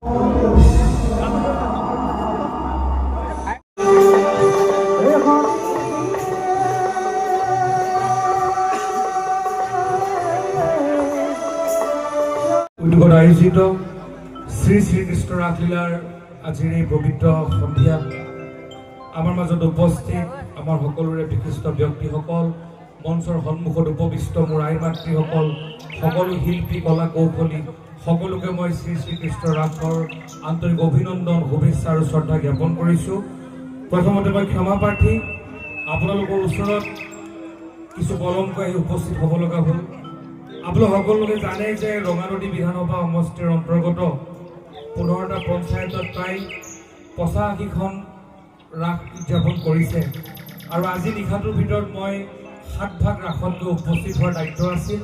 উদ্যোগত আয়োজিত শ্ৰী শ্ৰীকৃষ্ণ ৰাসলীলাৰ আজিৰ এই পবিত্ৰ সন্ধিয়া আমাৰ মাজত উপস্থিত আমাৰ সকলোৰে বিশিষ্ট ব্যক্তিসকল, মঞ্চৰ সন্মুখত উপবিষ্ট মোৰ আই মাতৃসকল, সকলো শিল্পী কলা কৌশলী সকলোকে মই শ্ৰী শ্ৰীকৃষ্ণ ৰাসৰ আন্তৰিক অভিনন্দন, শুভেচ্ছা আৰু শ্ৰদ্ধা জ্ঞাপন কৰিছোঁ। প্ৰথমতে মই ক্ষমা প্ৰাৰ্থী, আপোনালোকৰ ওচৰত কিছু পলমকৈ আহি উপস্থিত হ'ব লগা হ'ল। আপোনালোক সকলোকে জানে যে ৰঙানদী বিধানসভা সমষ্টিৰ অন্তৰ্গত 15টা পঞ্চায়তত প্ৰায় 85খন ৰাস উদযাপন কৰিছে আৰু আজি নিশাটোৰ ভিতৰত মই 7 ভাগ ৰাসতকৈ উপস্থিত হোৱাৰ দায়িত্ব আছিল।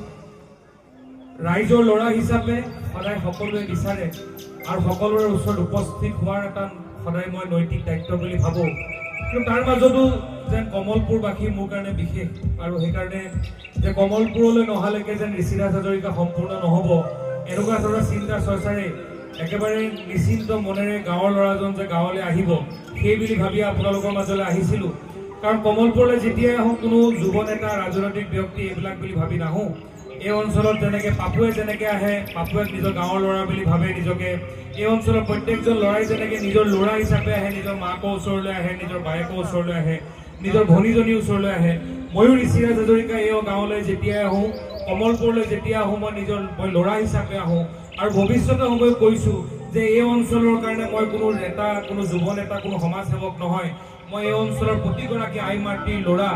ৰাইজৰ ল'ৰা হিচাপে সদায় সকলোৱে বিচাৰে আৰু সকলোৰে ওচৰত উপস্থিত হোৱাৰ এটা সদায় মই নৈতিক দায়িত্ব বুলি ভাবোঁ। কিন্তু তাৰ মাজতো যেন কমলপুৰবাসী মোৰ কাৰণে বিশেষ আৰু সেইকাৰণে যে কমলপুৰলৈ নহালৈকে যেন ঋষিৰাজ হাজৰিকা সম্পূৰ্ণ নহ'ব এনেকুৱা ধৰণৰ চিন্তা চৰ্চাৰে একেবাৰে নিশ্চিন্ত মনেৰে গাঁৱৰ ল'ৰাজন যে গাঁৱলৈ আহিব সেই বুলি ভাবি আপোনালোকৰ মাজলৈ আহিছিলোঁ। কাৰণ কমলপুৰলৈ যেতিয়াই আহোঁ কোনো যুৱ নেতা, ৰাজনৈতিক ব্যক্তি এইবিলাক বুলি ভাবি নাহোঁ। এই অঞ্চলত যেনেকৈ পাপুৱে যেনেকৈ আহে, পাপুৱে নিজৰ গাঁৱৰ ল'ৰা বুলি ভাবে নিজকে, এই অঞ্চলৰ প্ৰত্যেকজন ল'ৰাই যেনেকৈ নিজৰ ল'ৰা হিচাপে আহে, নিজৰ মাকৰ ওচৰলৈ আহে, নিজৰ বায়েকৰ ওচৰলৈ আহে, নিজৰ ভনীজনীৰ ওচৰলৈ আহে, ময়ো ঋষিৰাজ হাজৰিকা এই গাঁৱলৈ যেতিয়াই আহোঁ, কমলপুৰলৈ যেতিয়া আহোঁ মই ল'ৰা হিচাপে আহোঁ। আৰু ভৱিষ্যতে মই কৈছোঁ যে এই অঞ্চলৰ কাৰণে মই কোনো নেতা, কোনো যুৱ নেতা, কোনো সমাজ সেৱক নহয়, মই এই অঞ্চলৰ প্ৰতিগৰাকী আই মাতৃৰ ল'ৰা।